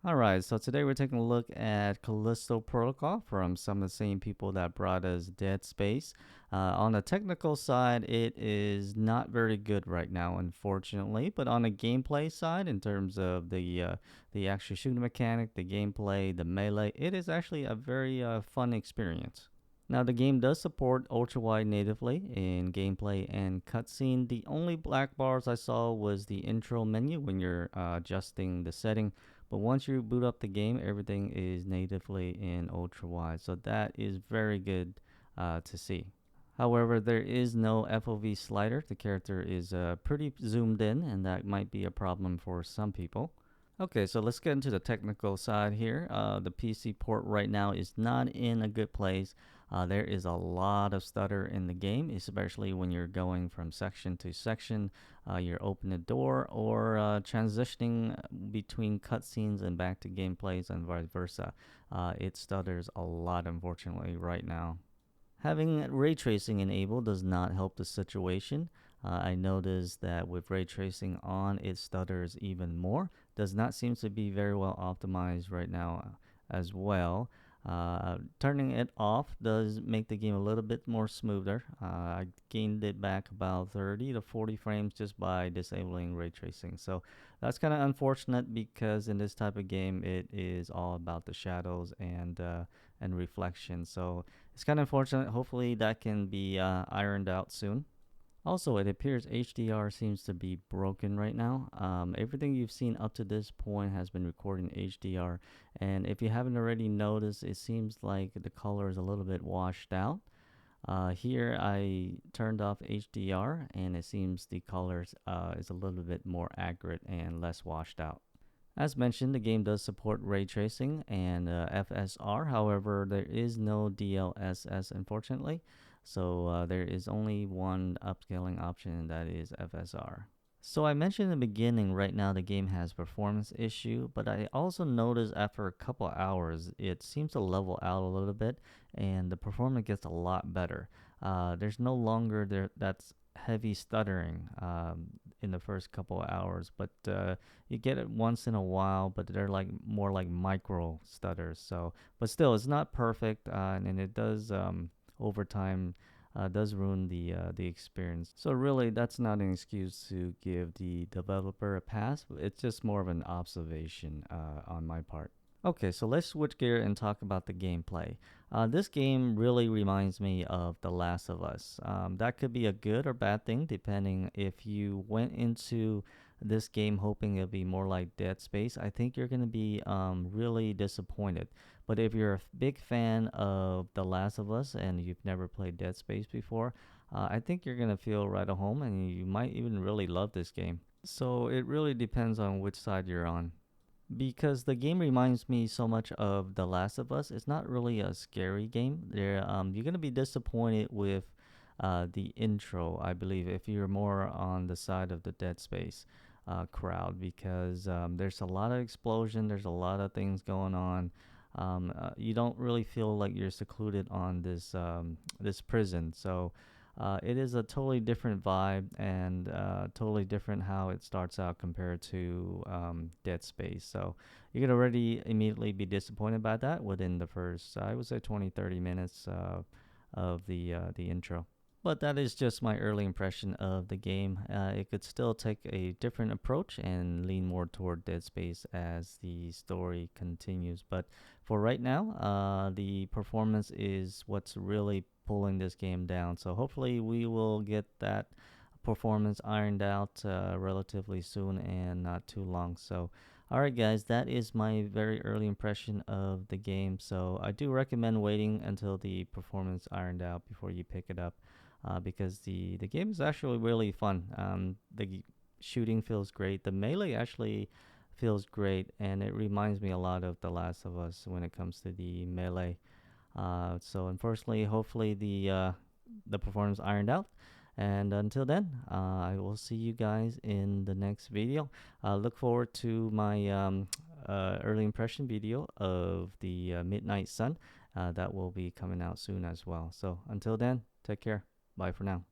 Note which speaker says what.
Speaker 1: Alright, so today we're taking a look at Callisto Protocol from some of the same people that brought us Dead Space. On the technical side, it is not very good right now, unfortunately. But on the gameplay side, in terms of the actual shooting mechanic, the gameplay, the melee, it is actually a very fun experience. Now, the game does support ultrawide natively in gameplay and cutscene. The only black bars I saw was the intro menu when you're adjusting the setting. But once you boot up the game, everything is natively in ultrawide. So that is very good to see. However, there is no FOV slider. The character is pretty zoomed in, and that might be a problem for some people. Okay, so let's get into the technical side here. The PC port right now is not in a good place. There is a lot of stutter in the game, especially when you're going from section to section. You're opening a door or transitioning between cutscenes and back to gameplays and vice versa. It stutters a lot, unfortunately, right now. Having ray tracing enabled does not help the situation. I noticed that with ray tracing on, it stutters even more. Does not seem to be very well optimized right now as well. Turning it off does make the game a little bit more smoother. I gained it back about 30 to 40 frames just by disabling ray tracing. So that's kind of unfortunate because in this type of game, it is all about the shadows and reflection. So it's kind of unfortunate. Hopefully that can be ironed out soon. Also, it appears HDR seems to be broken right now. Everything you've seen up to this point has been recorded in HDR, and if you haven't already noticed, it seems like the color is a little bit washed out. Here I turned off HDR, and it seems the colors is a little bit more accurate and less washed out. As mentioned, the game does support ray tracing and FSR. However, there is no DLSS, unfortunately. So there is only one upscaling option, and that is FSR. So I mentioned in the beginning, right now the game has performance issue, but I also noticed after a couple hours, it seems to level out a little bit, and the performance gets a lot better. There's no longer that's heavy stuttering in the first couple of hours, but you get it once in a while, but they're like more like micro stutters. So, but still, it's not perfect, and it does over time does ruin the experience. So really, that's not an excuse to give the developer a pass. It's just more of an observation on my part. Okay, so let's switch gear and talk about the gameplay. This game really reminds me of The Last of Us. That could be a good or bad thing depending if you went into this game hoping it'll be more like Dead Space. I think you're going to be really disappointed. But if you're a big fan of The Last of Us and you've never played Dead Space before, I think you're going to feel right at home and you might even really love this game. So it really depends on which side you're on because the game reminds me so much of The Last of Us. It's not really a scary game. You're gonna be disappointed with the intro, I believe, if you're more on the side of the Dead Space crowd, because there's a lot of explosion. There's a lot of things going on. You don't really feel like you're secluded on this prison, so it is a totally different vibe and totally different how it starts out compared to Dead Space. So you could already immediately be disappointed by that within the first, I would say, 20-30 minutes of the intro. But that is just my early impression of the game. It could still take a different approach and lean more toward Dead Space as the story continues. But for right now, the performance is what's really pulling this game down. So hopefully we will get that performance ironed out relatively soon and not too long. So, all right, guys, that is my very early impression of the game. So I do recommend waiting until the performance ironed out before you pick it up because the game is actually really fun. The shooting feels great. The melee actually feels great, and it reminds me a lot of The Last of Us when it comes to the melee. So unfortunately, hopefully the performance ironed out. And until then, I will see you guys in the next video. Look forward to my early impression video of the Midnight Sun that will be coming out soon as well. So until then, take care. Bye for now.